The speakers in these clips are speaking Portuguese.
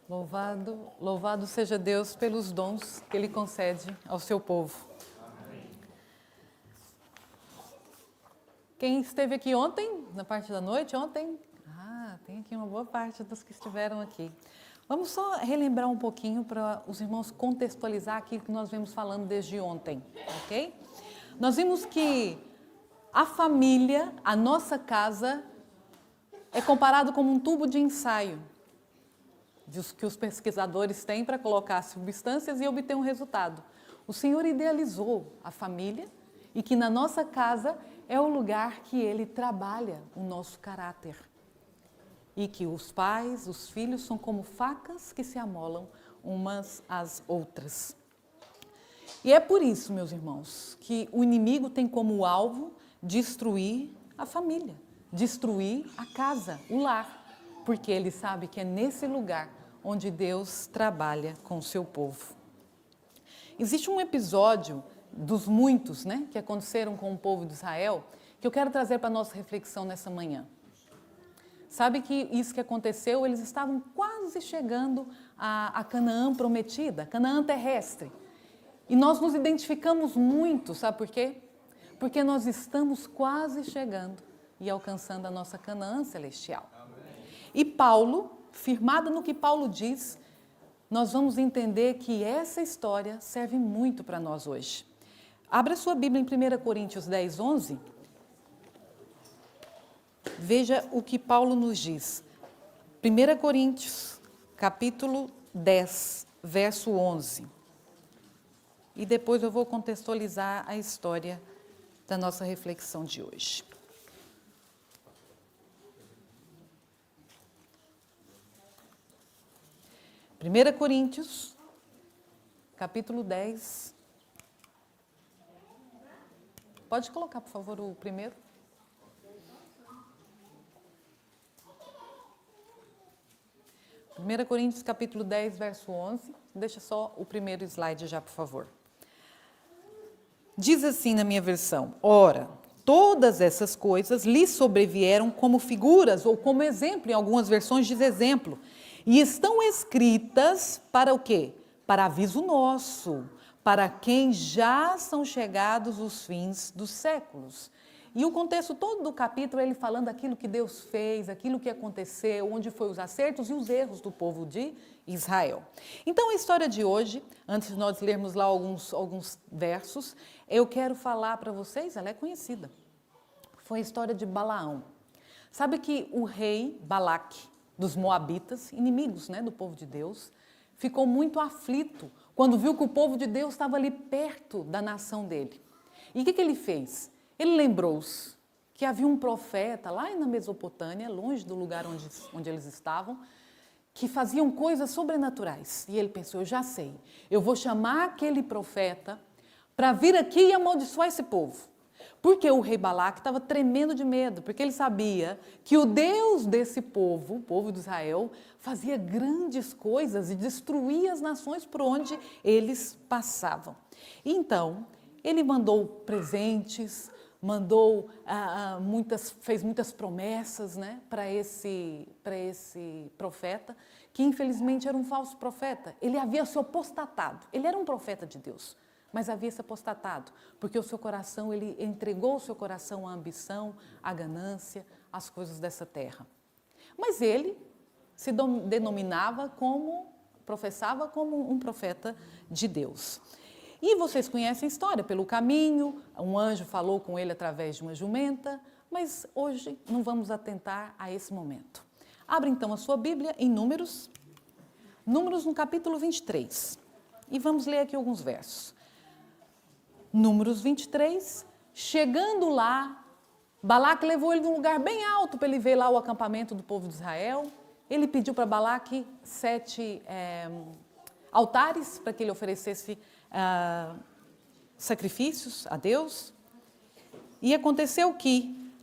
Louvado seja Deus pelos dons que Ele concede ao seu povo. Amém. Quem esteve aqui ontem, na parte da noite, ontem? Tem aqui uma boa parte dos que estiveram aqui. Vamos só relembrar um pouquinho para os irmãos contextualizar aquilo que nós vemos falando desde ontem, ok? Nós vimos que a família, a nossa casa, é comparado como um tubo de ensaio que os pesquisadores têm para colocar substâncias e obter um resultado. O Senhor idealizou a família e que na nossa casa é o lugar que Ele trabalha o nosso caráter. E que os pais, os filhos, são como facas que se amolam umas às outras. E é por isso, meus irmãos, que o inimigo tem como alvo destruir a família, destruir a casa, o lar, porque ele sabe que é nesse lugar onde Deus trabalha com o seu povo. Existe um episódio dos muitos, que aconteceram com o povo de Israel, que eu quero trazer para a nossa reflexão nessa manhã. Sabe que isso que aconteceu, eles estavam quase chegando a Canaã prometida, Canaã terrestre. E nós nos identificamos muito, sabe por quê? Porque nós estamos quase chegando e alcançando a nossa Canaã celestial. Amém. E Paulo, firmado no que Paulo diz, nós vamos entender que essa história serve muito para nós hoje. Abra sua Bíblia em 1 Coríntios 10, 11. Veja o que Paulo nos diz. 1 Coríntios, capítulo 10, verso 11. E depois eu vou contextualizar a história da nossa reflexão de hoje. 1 Coríntios, capítulo 10. Pode colocar, por favor, o primeiro. Primeira Coríntios, capítulo 10, verso 11. Deixa só o primeiro slide já, por favor. Diz assim na minha versão: ora, todas essas coisas lhe sobrevieram como figuras ou como exemplo, em algumas versões diz exemplo. E estão escritas para o quê? Para aviso nosso, para quem já são chegados os fins dos séculos. E o contexto todo do capítulo é ele falando aquilo que Deus fez, aquilo que aconteceu, onde foram os acertos e os erros do povo de Israel. Então a história de hoje, antes de nós lermos lá alguns versos, eu quero falar para vocês, ela é conhecida. Foi a história de Balaão. Sabe que o rei Balaque, dos Moabitas, inimigos do povo de Deus, ficou muito aflito quando viu que o povo de Deus estava ali perto da nação dele. E o que ele fez? Ele lembrou-se que havia um profeta lá na Mesopotâmia, longe do lugar onde eles estavam, que faziam coisas sobrenaturais. E ele pensou, eu já sei, eu vou chamar aquele profeta para vir aqui e amaldiçoar esse povo. Porque o rei Balaque estava tremendo de medo, porque ele sabia que o Deus desse povo, o povo de Israel, fazia grandes coisas e destruía as nações por onde eles passavam. Então, ele mandou presentes, fez muitas promessas para esse profeta, que infelizmente era um falso profeta. Ele havia se apostatado, ele era um profeta de Deus, mas havia se apostatado, porque o seu coração, ele entregou o seu coração à ambição, à ganância, às coisas dessa terra. Mas ele se professava como um profeta de Deus. E vocês conhecem a história, pelo caminho, um anjo falou com ele através de uma jumenta, mas hoje não vamos atentar a esse momento. Abra então a sua Bíblia em Números no capítulo 23, e vamos ler aqui alguns versos. Números 23, chegando lá, Balaque levou ele num lugar bem alto para ele ver lá o acampamento do povo de Israel. Ele pediu para Balaque 7 altares para que ele oferecesse sacrifícios a Deus. E aconteceu que,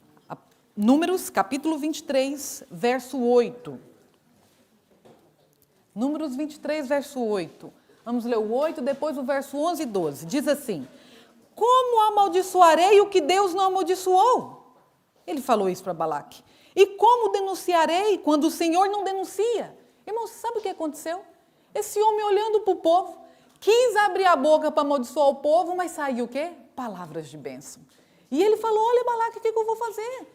Números capítulo 23, verso 8. Números 23, verso 8. Vamos ler o 8, depois o verso 11 e 12. Diz assim: como amaldiçoarei o que Deus não amaldiçoou? Ele falou isso para Balaque. E como denunciarei quando o Senhor não denuncia? Irmãos, sabe o que aconteceu? Esse homem olhando para o povo, quis abrir a boca para amaldiçoar o povo, mas saiu o quê? Palavras de bênção. E ele falou, olha Balaque, o que eu vou fazer?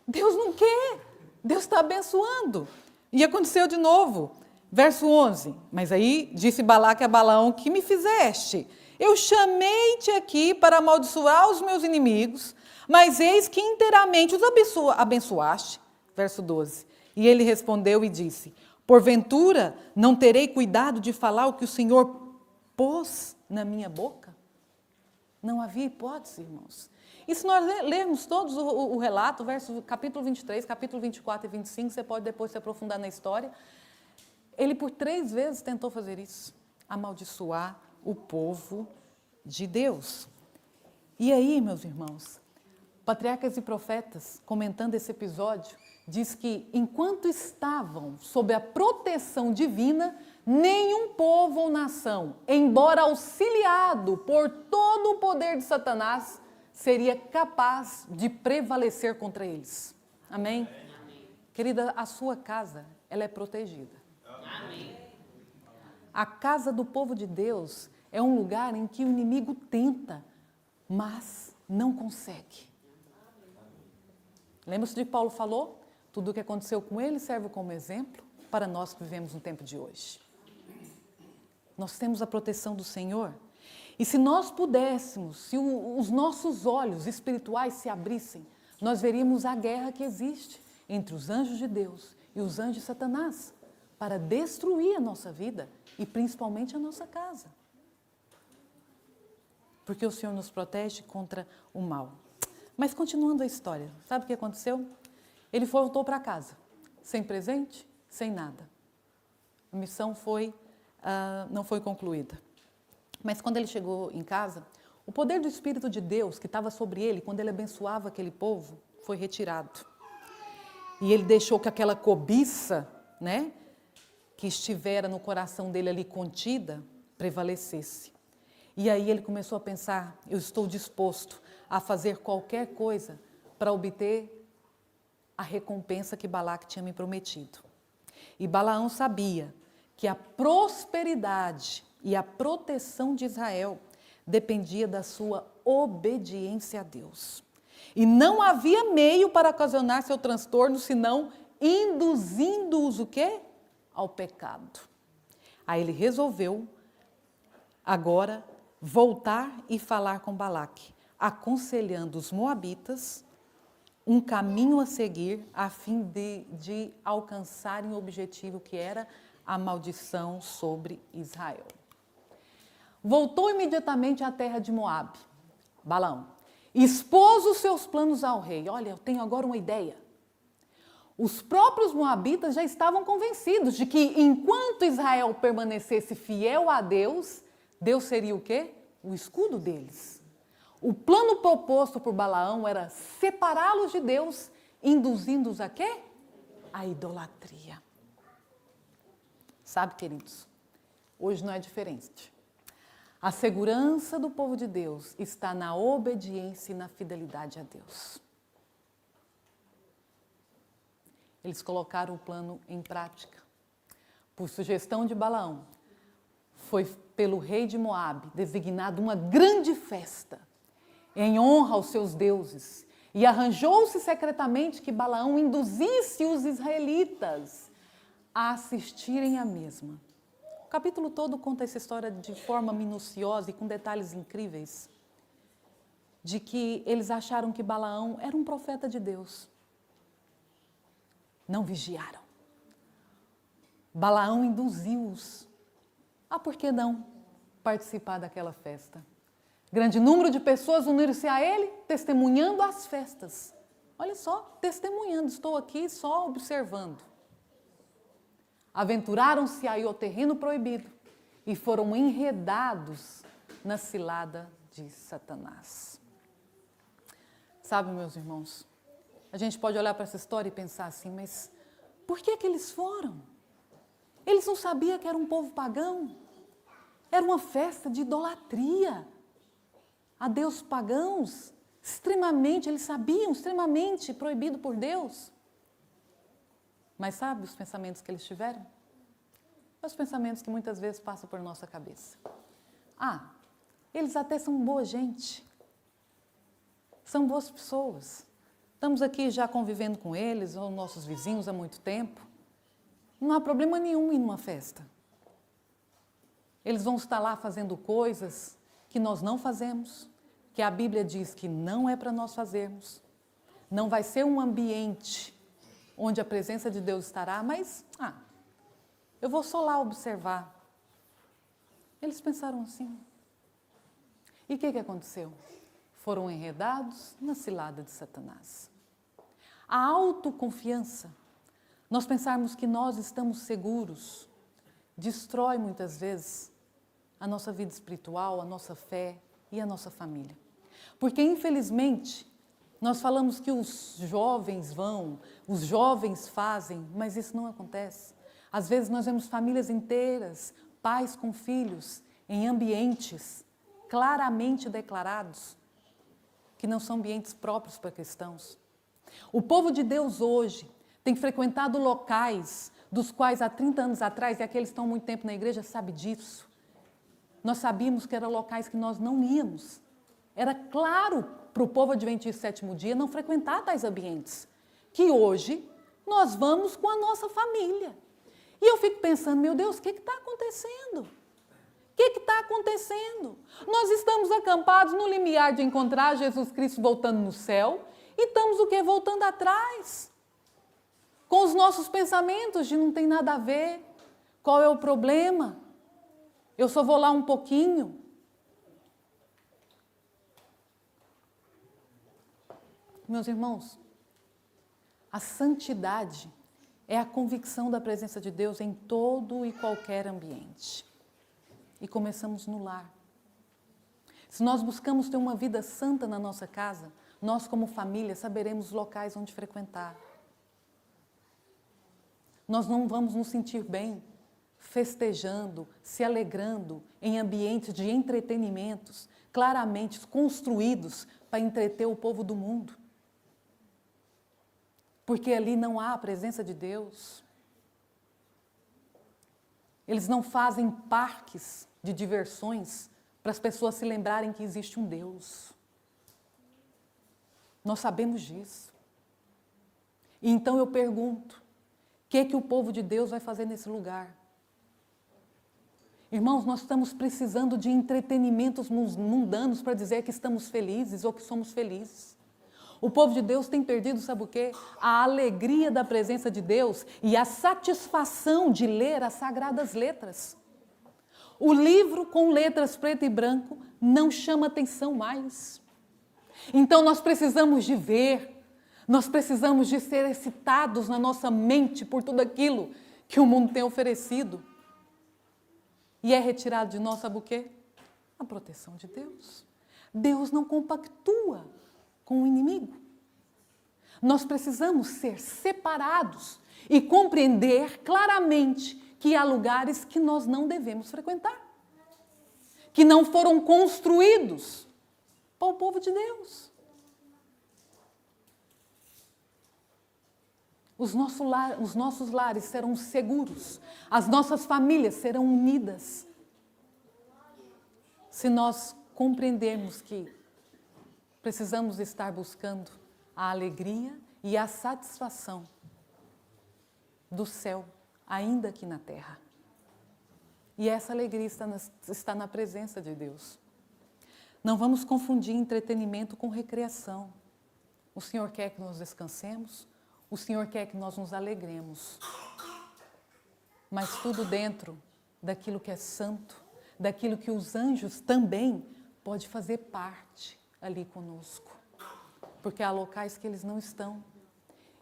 Deus não quer, Deus está abençoando. E aconteceu de novo, verso 11. Mas aí disse Balaque a Balaão, que me fizeste? Eu chamei-te aqui para amaldiçoar os meus inimigos, mas eis que inteiramente os abençoaste. Verso 12. E ele respondeu e disse, porventura não terei cuidado de falar o que o Senhor pôs na minha boca? Não havia hipótese, irmãos. E se nós lermos todos o relato, capítulo 23, capítulo 24 e 25, você pode depois se aprofundar na história, ele por 3 vezes tentou fazer isso, amaldiçoar o povo de Deus. E aí, meus irmãos, patriarcas e profetas, comentando esse episódio, diz que enquanto estavam sob a proteção divina, nenhum povo ou nação, embora auxiliado por todo o poder de Satanás, seria capaz de prevalecer contra eles. Amém? Amém. Querida, a sua casa, ela é protegida. Amém. A casa do povo de Deus é um lugar em que o inimigo tenta, mas não consegue. Lembra-se de que Paulo falou? Tudo o que aconteceu com ele serve como exemplo para nós que vivemos no tempo de hoje. Nós temos a proteção do Senhor. E se nós pudéssemos, se os nossos olhos espirituais se abrissem, nós veríamos a guerra que existe entre os anjos de Deus e os anjos de Satanás para destruir a nossa vida e principalmente a nossa casa. Porque o Senhor nos protege contra o mal. Mas continuando a história, sabe o que aconteceu? Ele voltou para casa, sem presente, sem nada. A missão não foi concluída. Mas quando ele chegou em casa, o poder do Espírito de Deus que estava sobre ele, quando ele abençoava aquele povo, foi retirado. E ele deixou que aquela cobiça, né, que estivera no coração dele ali contida, prevalecesse. E aí ele começou a pensar, eu estou disposto a fazer qualquer coisa para obter a recompensa que Balaque tinha me prometido. E Balaão sabia que a prosperidade e a proteção de Israel dependia da sua obediência a Deus. E não havia meio para ocasionar seu transtorno, senão induzindo-os o quê? Ao pecado. Aí ele resolveu agora voltar e falar com Balaque, aconselhando os moabitas um caminho a seguir a fim de alcançarem o objetivo que era a maldição sobre Israel. Voltou imediatamente à terra de Moabe, Balaão, expôs os seus planos ao rei. Olha, eu tenho agora uma ideia. Os próprios moabitas já estavam convencidos de que enquanto Israel permanecesse fiel a Deus, Deus seria o quê? O escudo deles. O plano proposto por Balaão era separá-los de Deus, induzindo-os a quê? A idolatria. Sabe, queridos, hoje não é diferente. A segurança do povo de Deus está na obediência e na fidelidade a Deus. Eles colocaram o plano em prática. Por sugestão de Balaão, foi pelo rei de Moabe designada uma grande festa em honra aos seus deuses. E arranjou-se secretamente que Balaão induzisse os israelitas a assistirem à mesma. O capítulo todo conta essa história de forma minuciosa e com detalhes incríveis, de que eles acharam que Balaão era um profeta de Deus. Não vigiaram. Balaão induziu-os. Por que não participar daquela festa? Grande número de pessoas uniram-se a ele, testemunhando as festas. Olha só, testemunhando, estou aqui só observando. Aventuraram-se aí ao terreno proibido e foram enredados na cilada de Satanás. Sabe, meus irmãos, a gente pode olhar para essa história e pensar assim, mas por que eles foram? Eles não sabiam que era um povo pagão? Era uma festa de idolatria a deuses pagãos, eles sabiam, extremamente proibido por Deus. Mas sabe os pensamentos que eles tiveram? É os pensamentos que muitas vezes passam por nossa cabeça. Ah, eles até são boa gente. São boas pessoas. Estamos aqui já convivendo com eles, ou nossos vizinhos há muito tempo. Não há problema nenhum em uma festa. Eles vão estar lá fazendo coisas que nós não fazemos, que a Bíblia diz que não é para nós fazermos. Não vai ser um ambiente onde a presença de Deus estará, mas eu vou só lá observar. Eles pensaram assim. E o que aconteceu? Foram enredados na cilada de Satanás. A autoconfiança, nós pensarmos que nós estamos seguros, destrói muitas vezes a nossa vida espiritual, a nossa fé e a nossa família. Porque, infelizmente, nós falamos que os jovens vão, os jovens fazem, mas isso não acontece. Às vezes nós vemos famílias inteiras, pais com filhos, em ambientes claramente declarados, que não são ambientes próprios para cristãos. O povo de Deus hoje tem frequentado locais dos quais há 30 anos atrás, e aqueles que estão há muito tempo na igreja sabem disso, nós sabíamos que eram locais que nós não íamos. Era claro para o povo adventista sétimo dia não frequentar tais ambientes, que hoje nós vamos com a nossa família. E eu fico pensando, meu Deus, o que está acontecendo? O que está acontecendo? Nós estamos acampados no limiar de encontrar Jesus Cristo voltando no céu e estamos o quê? Voltando atrás. Com os nossos pensamentos de não tem nada a ver. Qual é o problema? Eu só vou lá um pouquinho. Meus irmãos, a santidade é a convicção da presença de Deus em todo e qualquer ambiente. E começamos no lar. Se nós buscamos ter uma vida santa na nossa casa, nós como família saberemos os locais onde frequentar. Nós não vamos nos sentir bem festejando, se alegrando em ambientes de entretenimentos claramente construídos para entreter o povo do mundo. Porque ali não há a presença de Deus. Eles não fazem parques de diversões para as pessoas se lembrarem que existe um Deus. Nós sabemos disso. E então eu pergunto, o que o povo de Deus vai fazer nesse lugar? Irmãos, nós estamos precisando de entretenimentos mundanos para dizer que estamos felizes ou que somos felizes. O povo de Deus tem perdido, sabe o quê? A alegria da presença de Deus e a satisfação de ler as sagradas letras. O livro com letras preto e branco não chama atenção mais. Então nós precisamos de ver, nós precisamos de ser excitados na nossa mente por tudo aquilo que o mundo tem oferecido. E é retirado de nós, sabe o quê? A proteção de Deus. Deus não compactua com o inimigo. Nós precisamos ser separados e compreender claramente que há lugares que nós não devemos frequentar, que não foram construídos para o povo de Deus. Os nossos lares serão seguros, as nossas famílias serão unidas, se nós compreendermos que precisamos estar buscando a alegria e a satisfação do céu, ainda aqui na terra. E essa alegria está na presença de Deus. Não vamos confundir entretenimento com recreação. O Senhor quer que nós descansemos, o Senhor quer que nós nos alegremos. Mas tudo dentro daquilo que é santo, daquilo que os anjos também podem fazer parte ali conosco. Porque há locais que eles não estão.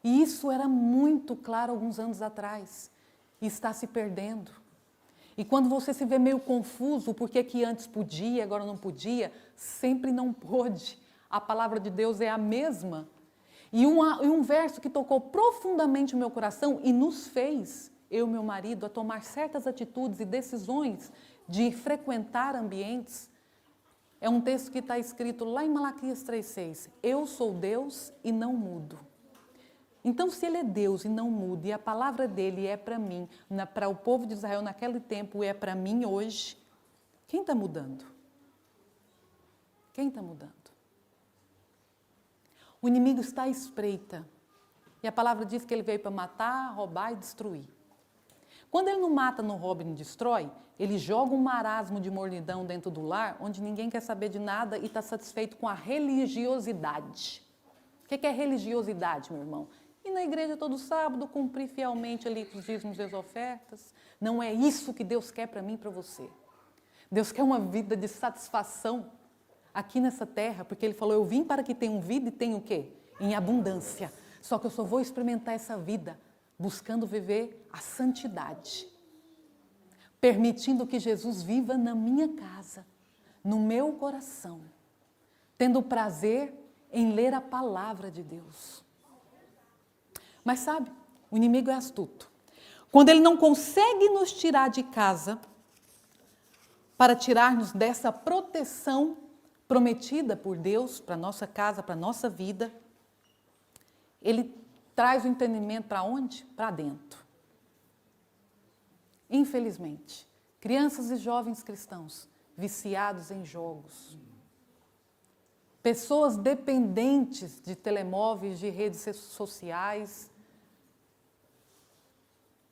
E isso era muito claro alguns anos atrás. E está se perdendo. E quando você se vê meio confuso, porque que antes podia, agora não podia, sempre não pôde. A palavra de Deus é a mesma. E um verso que tocou profundamente o meu coração e nos fez, eu e meu marido, a tomar certas atitudes e decisões de frequentar ambientes, é um texto que está escrito lá em Malaquias 3,6. Eu sou Deus e não mudo. Então, se Ele é Deus e não muda, e a palavra dEle é para mim, para o povo de Israel naquele tempo, e é para mim hoje, quem está mudando? Quem está mudando? O inimigo está à espreita. E a palavra diz que ele veio para matar, roubar e destruir. Quando ele não mata, não rouba e não destrói, ele joga um marasmo de mornidão dentro do lar, onde ninguém quer saber de nada e está satisfeito com a religiosidade. O que é religiosidade, meu irmão? Ir na igreja todo sábado, cumprir fielmente ali com os dízimos e as ofertas. Não é isso que Deus quer para mim e para você. Deus quer uma vida de satisfação aqui nessa terra, porque Ele falou, eu vim para que tenham vida e tenham o quê? Em abundância. Só que eu só vou experimentar essa vida buscando viver a santidade. Permitindo que Jesus viva na minha casa, no meu coração. Tendo prazer em ler a palavra de Deus. Mas sabe, o inimigo é astuto. Quando ele não consegue nos tirar de casa, para tirar-nos dessa proteção prometida por Deus para a nossa casa, para a nossa vida, ele traz o entendimento para onde? Para dentro. Infelizmente, crianças e jovens cristãos viciados em jogos, pessoas dependentes de telemóveis, de redes sociais.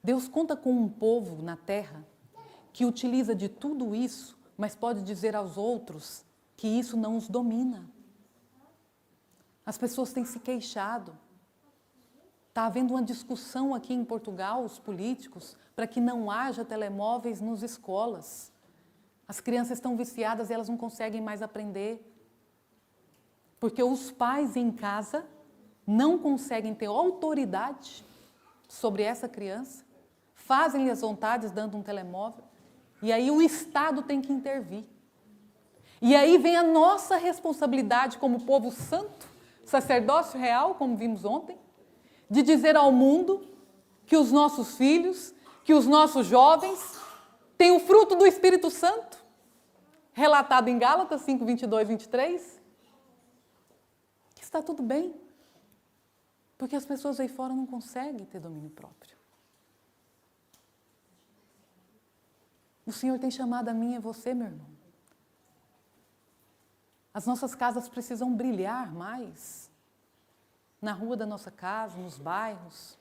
Deus conta com um povo na terra que utiliza de tudo isso, mas pode dizer aos outros que isso não os domina. As pessoas têm se queixado. Está havendo uma discussão aqui em Portugal, os políticos, para que não haja telemóveis nas escolas. As crianças estão viciadas e elas não conseguem mais aprender. Porque os pais em casa não conseguem ter autoridade sobre essa criança, fazem-lhe as vontades dando um telemóvel, e aí o Estado tem que intervir. E aí vem a nossa responsabilidade como povo santo, sacerdócio real, como vimos ontem, de dizer ao mundo que os nossos filhos, que os nossos jovens têm o fruto do Espírito Santo, relatado em Gálatas 5, 22, 23, que está tudo bem, porque as pessoas aí fora não conseguem ter domínio próprio. O Senhor tem chamado a mim e a você, meu irmão. As nossas casas precisam brilhar mais. Na rua da nossa casa, nos bairros.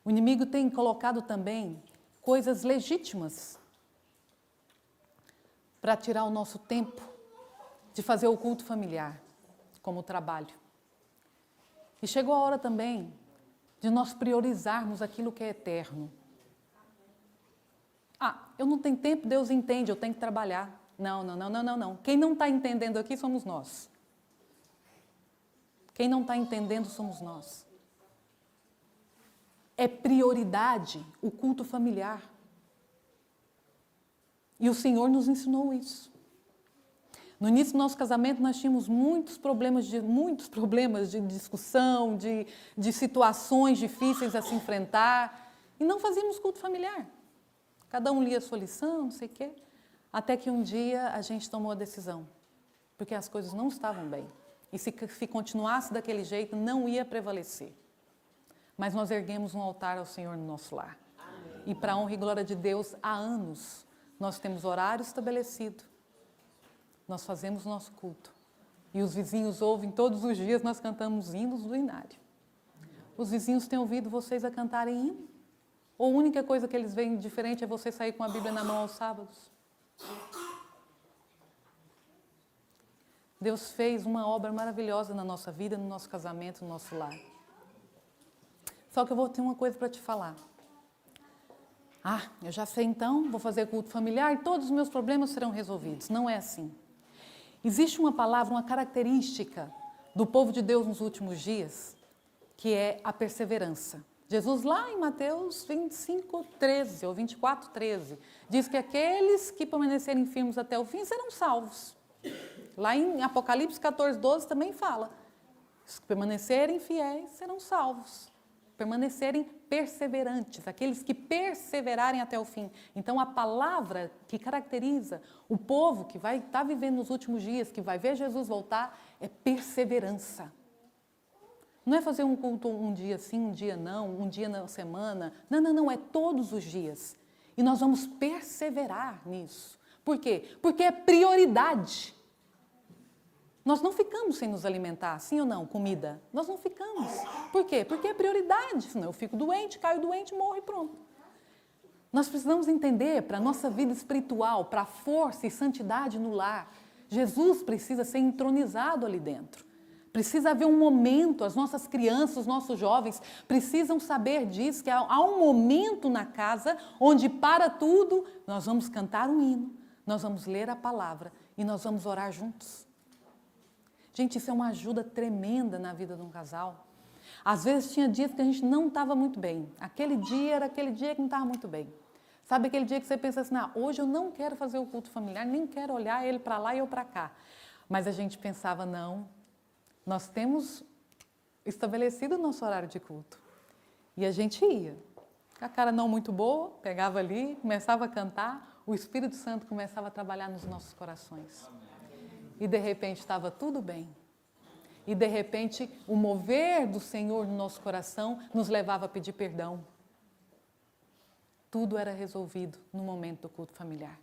O inimigo tem colocado também coisas legítimas para tirar o nosso tempo de fazer o culto familiar, como o trabalho. E chegou a hora também de nós priorizarmos aquilo que é eterno. Eu não tenho tempo, Deus entende, eu tenho que trabalhar. Não. Quem não está entendendo aqui somos nós. Quem não está entendendo somos nós. É prioridade o culto familiar. E o Senhor nos ensinou isso. No início do nosso casamento nós tínhamos muitos problemas de discussão, de situações difíceis a se enfrentar. E não fazíamos culto familiar. Cada um lia a sua lição, não sei o quê. Até que um dia a gente tomou a decisão. Porque as coisas não estavam bem. E se continuasse daquele jeito, não ia prevalecer. Mas nós erguemos um altar ao Senhor no nosso lar. Amém. E para a honra e glória de Deus, há anos, nós temos horário estabelecido. Nós fazemos o nosso culto. E os vizinhos ouvem, todos os dias nós cantamos hinos do inário. Os vizinhos têm ouvido vocês a cantarem hino? Ou a única coisa que eles veem diferente é você sair com a Bíblia na mão aos sábados? Deus fez uma obra maravilhosa na nossa vida, no nosso casamento, no nosso lar. Só que eu vou ter uma coisa para te falar. Eu já sei então, vou fazer culto familiar e todos os meus problemas serão resolvidos. Não é assim. Existe uma palavra, uma característica do povo de Deus nos últimos dias, que é a perseverança. Jesus lá em Mateus 25, 13 ou 24, 13, diz que aqueles que permanecerem firmes até o fim serão salvos. Lá em Apocalipse 14, 12 também fala, os que permanecerem fiéis serão salvos. Permanecerem perseverantes, aqueles que perseverarem até o fim. Então a palavra que caracteriza o povo que vai estar vivendo nos últimos dias, que vai ver Jesus voltar, é perseverança. Não é fazer um culto um dia sim, um dia não, um dia na semana. Não, não, não, é todos os dias. E nós vamos perseverar nisso. Por quê? Porque é prioridade. Nós não ficamos sem nos alimentar, sim ou não, comida? Nós não ficamos. Por quê? Porque é prioridade. Senão eu fico doente, caio doente, morro e pronto. Nós precisamos entender, para a nossa vida espiritual, para a força e santidade no lar, Jesus precisa ser entronizado ali dentro. Precisa haver um momento, as nossas crianças, os nossos jovens precisam saber disso, que há um momento na casa onde para tudo nós vamos cantar um hino, nós vamos ler a palavra e nós vamos orar juntos. Gente, isso é uma ajuda tremenda na vida de um casal. Às vezes tinha dias que a gente não estava muito bem. Aquele dia era aquele dia que não estava muito bem. Sabe aquele dia que você pensa assim, hoje eu não quero fazer o culto familiar, nem quero olhar ele para lá e eu para cá. Mas a gente pensava, não, nós temos estabelecido o nosso horário de culto. E a gente ia. Com a cara não muito boa, pegava ali, começava a cantar, o Espírito Santo começava a trabalhar nos nossos corações. E de repente estava tudo bem. E de repente o mover do Senhor no nosso coração nos levava a pedir perdão. Tudo era resolvido no momento do culto familiar.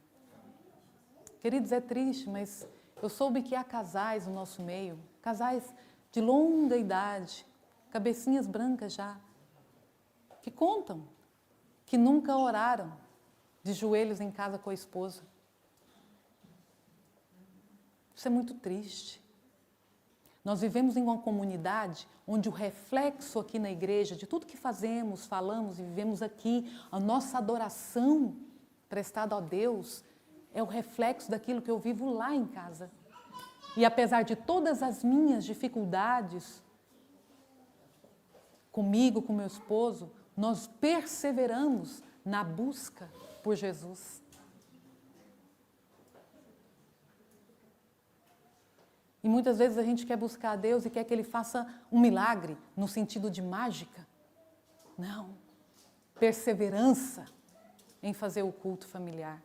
Queridos, é triste, mas eu soube que há casais no nosso meio, casais de longa idade, cabecinhas brancas já, que contam que nunca oraram de joelhos em casa com a esposa. Isso é muito triste. Nós vivemos em uma comunidade onde o reflexo aqui na igreja, de tudo que fazemos, falamos e vivemos aqui, a nossa adoração prestada a Deus, é o reflexo daquilo que eu vivo lá em casa. E apesar de todas as minhas dificuldades, comigo, com meu esposo, nós perseveramos na busca por Jesus. E muitas vezes a gente quer buscar a Deus e quer que Ele faça um milagre, no sentido de mágica. Não. Perseverança em fazer o culto familiar.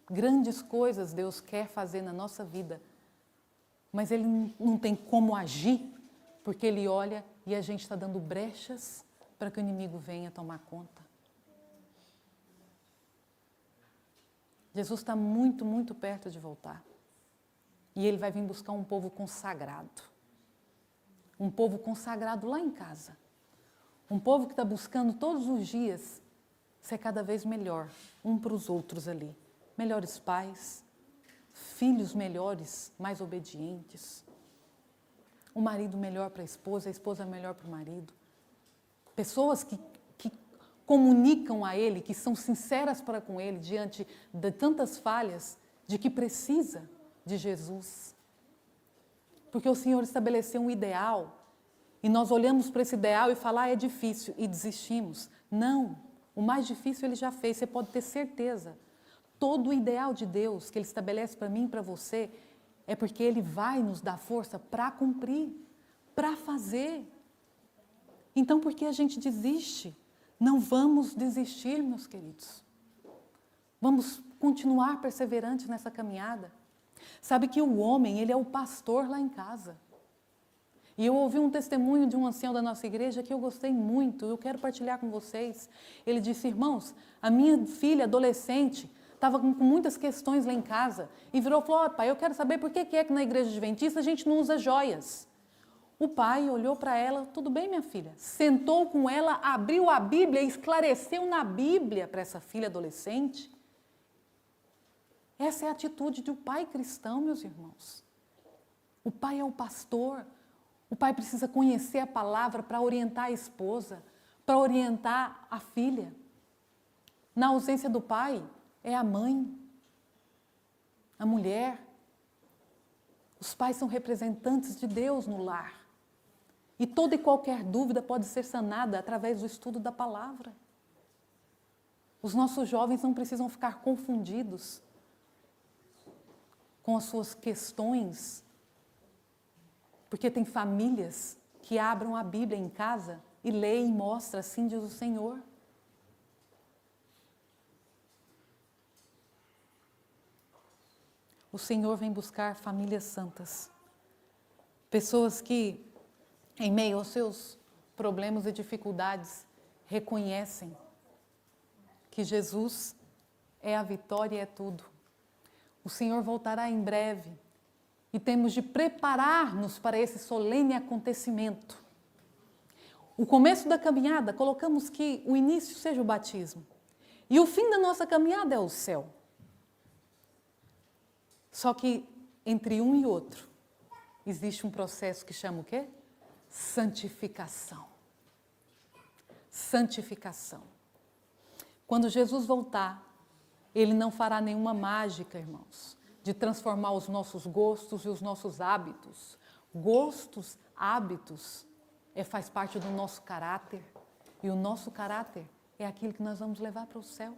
Grandes coisas Deus quer fazer na nossa vida, mas Ele não tem como agir, porque Ele olha e a gente está dando brechas para que o inimigo venha tomar conta. Jesus está muito, muito perto de voltar. E Ele vai vir buscar um povo consagrado. Um povo consagrado lá em casa. Um povo que está buscando todos os dias ser cada vez melhor, um para os outros ali. Melhores pais, filhos melhores, mais obedientes. O marido melhor para a esposa melhor para o marido. Pessoas que comunicam a Ele, que são sinceras para com Ele, diante de tantas falhas, de que precisa de Jesus. Porque o Senhor estabeleceu um ideal, e nós olhamos para esse ideal e falamos, é difícil, e desistimos. Não, o mais difícil Ele já fez, você pode ter certeza. Todo o ideal de Deus que Ele estabelece para mim e para você, é porque Ele vai nos dar força para cumprir, para fazer. Então, por que a gente desiste? Não vamos desistir, meus queridos. Vamos continuar perseverantes nessa caminhada. Sabe que o homem, ele é o pastor lá em casa. E eu ouvi um testemunho de um ancião da nossa igreja que eu gostei muito, eu quero partilhar com vocês. Ele disse, irmãos, a minha filha adolescente estava com muitas questões lá em casa e virou e falou, pai, eu quero saber por que é que na igreja adventista a gente não usa joias. O pai olhou para ela, tudo bem, minha filha? Sentou com ela, abriu a Bíblia e esclareceu na Bíblia para essa filha adolescente. Essa é a atitude de um pai cristão, meus irmãos. O pai é o pastor. O pai precisa conhecer a palavra para orientar a esposa, para orientar a filha. Na ausência do pai, é a mãe, a mulher. Os pais são representantes de Deus no lar. E toda e qualquer dúvida pode ser sanada através do estudo da palavra. Os nossos jovens não precisam ficar confundidos com as suas questões, porque tem famílias que abram a Bíblia em casa e leem e mostram, assim diz o Senhor. O Senhor vem buscar famílias santas. Pessoas que, em meio aos seus problemas e dificuldades, reconhecem que Jesus é a vitória e é tudo. O Senhor voltará em breve e temos de preparar-nos para esse solene acontecimento. O começo da caminhada, colocamos que o início seja o batismo. E o fim da nossa caminhada é o céu. Só que entre um e outro existe um processo que chama o quê? Santificação. Santificação. Quando Jesus voltar, Ele não fará nenhuma mágica, irmãos, de transformar os nossos gostos e os nossos hábitos. Gostos, hábitos, faz parte do nosso caráter. E o nosso caráter é aquilo que nós vamos levar para o céu.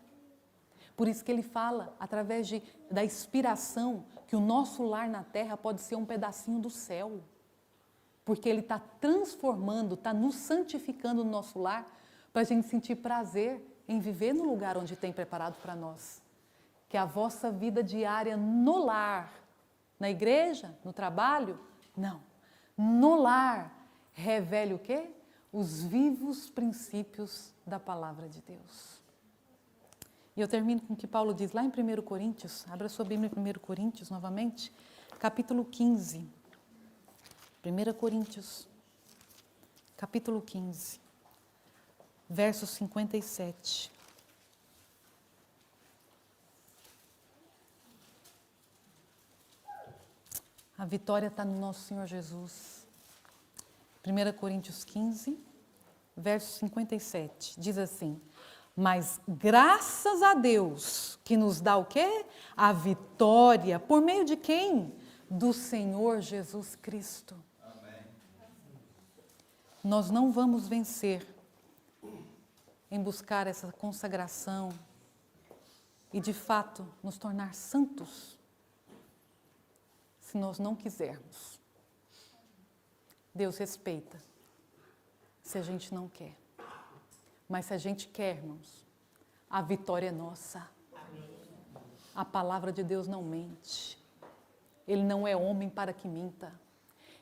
Por isso que Ele fala, através da inspiração, que o nosso lar na terra pode ser um pedacinho do céu. Porque Ele está transformando, está nos santificando no nosso lar, para a gente sentir prazer em viver no lugar onde tem preparado para nós. Que a vossa vida diária no lar, na igreja, no trabalho, não. No lar, revele o quê? Os vivos princípios da palavra de Deus. E eu termino com o que Paulo diz lá em 1 Coríntios, abra sua Bíblia em 1 Coríntios novamente, capítulo 15. 1 Coríntios, capítulo 15, verso 57. A vitória está no nosso Senhor Jesus. 1 Coríntios 15, verso 57, diz assim: mas graças a Deus que nos dá o quê? A vitória. Por meio de quem? Do Senhor Jesus Cristo. Amém. Nós não vamos vencer em buscar essa consagração e de fato nos tornar santos se nós não quisermos. Deus respeita se a gente não quer. Mas se a gente quer, irmãos, a vitória é nossa. A palavra de Deus não mente. Ele não é homem para que minta.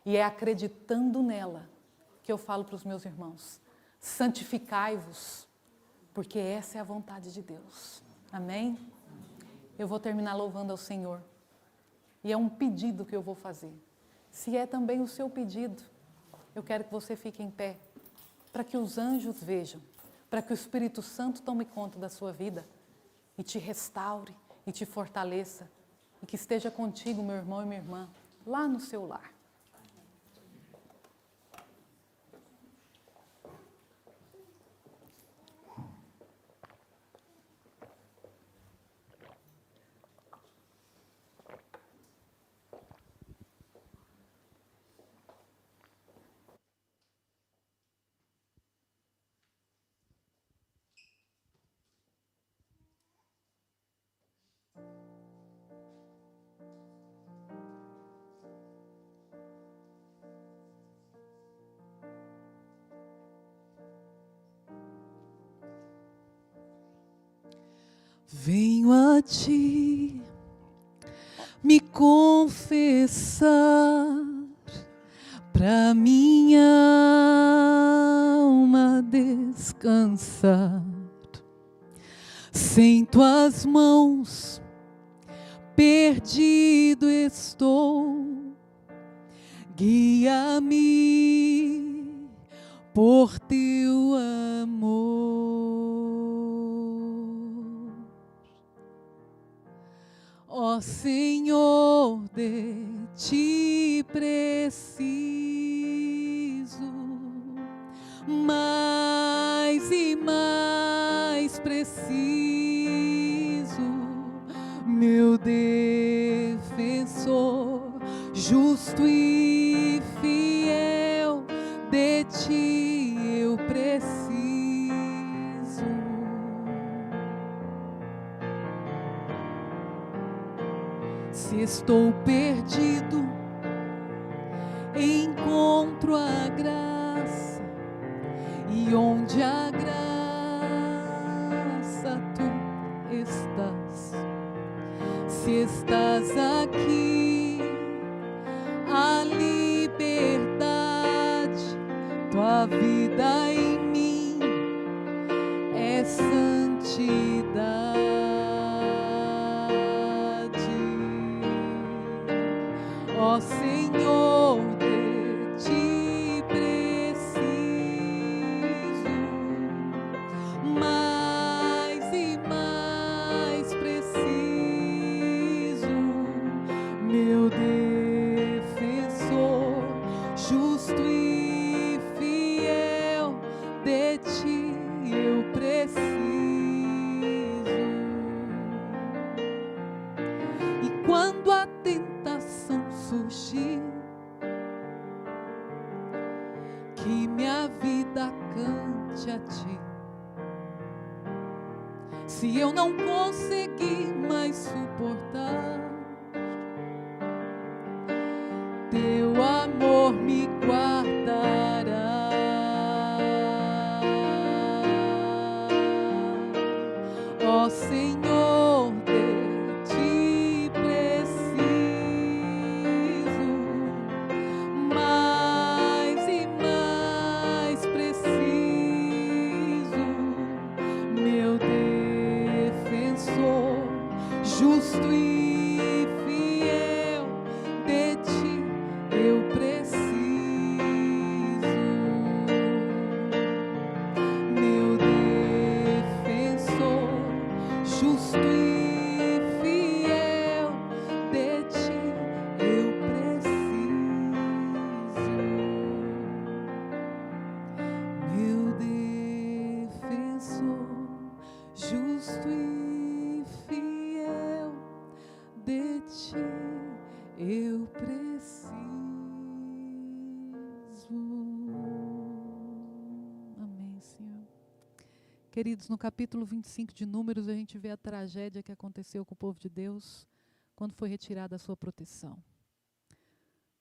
E é acreditando nela que eu falo para os meus irmãos: santificai-vos, porque essa é a vontade de Deus. Amém? Eu vou terminar louvando ao Senhor. E é um pedido que eu vou fazer. Se é também o seu pedido, eu quero que você fique em pé, para que os anjos vejam, para que o Espírito Santo tome conta da sua vida e te restaure e te fortaleça e que esteja contigo, meu irmão e minha irmã, lá no seu lar. Venho a ti me confessar, pra minha alma descansar. Sem tuas mãos perdido estou, guia-me por teu amor. Ó Senhor, de ti preciso, mais e mais preciso, meu defensor, justo e fiel, de ti eu preciso. Se estou perdido, encontro a graça, e onde a graça tu estás. Se estás aqui, a liberdade de ti eu preciso. E quando a tentação surgir, que minha vida cante a ti. Se eu não conseguir mais suportar, teu amor me guardará. Ó Senhor, de ti preciso, mais e mais preciso, meu defensor, justo e fiel, de ti eu preciso, meu defensor, justo e fiel, de ti eu preciso, meu defensor, justo e fiel, de ti eu preciso. Amém, Senhor. Queridos, no capítulo 25 de Números, a gente vê a tragédia que aconteceu com o povo de Deus quando foi retirada a sua proteção.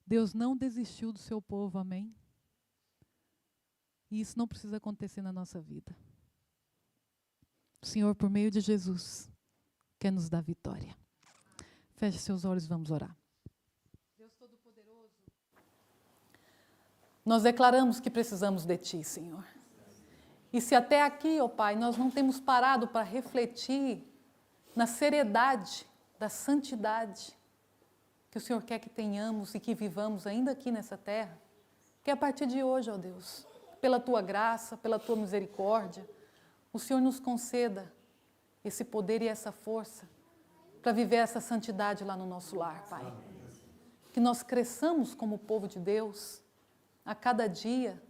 Deus não desistiu do seu povo, amém? E isso não precisa acontecer na nossa vida. O Senhor, por meio de Jesus, quer nos dar vitória. Feche seus olhos e vamos orar. Deus Todo-Poderoso, Nós declaramos que precisamos de Ti, Senhor. E se até aqui, ó Pai, nós não temos parado para refletir na seriedade da santidade que o Senhor quer que tenhamos e que vivamos ainda aqui nessa terra, que a partir de hoje, ó Deus, pela Tua graça, pela Tua misericórdia, o Senhor nos conceda esse poder e essa força para viver essa santidade lá no nosso lar, Pai. Que nós cresçamos como povo de Deus a cada dia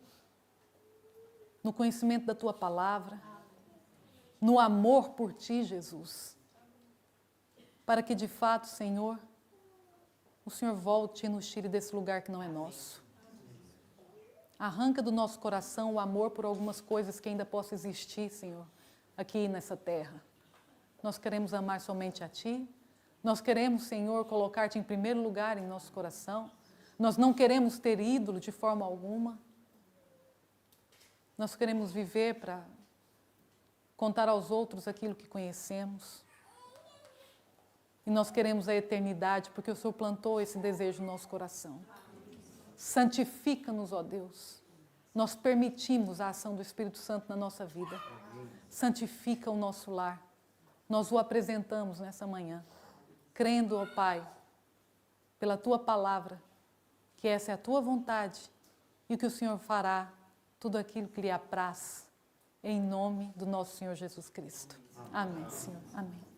no conhecimento da Tua palavra, no amor por Ti, Jesus, para que de fato, Senhor, o Senhor volte e nos tire desse lugar que não é nosso. Arranca do nosso coração o amor por algumas coisas que ainda possam existir, Senhor, aqui nessa terra. Nós queremos amar somente a Ti. Nós queremos, Senhor, colocar-Te em primeiro lugar em nosso coração. Nós não queremos ter ídolo de forma alguma. Nós queremos viver para contar aos outros aquilo que conhecemos. E nós queremos a eternidade, porque o Senhor plantou esse desejo no nosso coração. Santifica-nos, ó Deus. Nós permitimos a ação do Espírito Santo na nossa vida. Santifica o nosso lar. Nós o apresentamos nessa manhã, crendo, ó Pai, pela Tua palavra, que essa é a Tua vontade e que o Senhor fará tudo aquilo que lhe apraz, em nome do nosso Senhor Jesus Cristo. Amém, Senhor. Amém.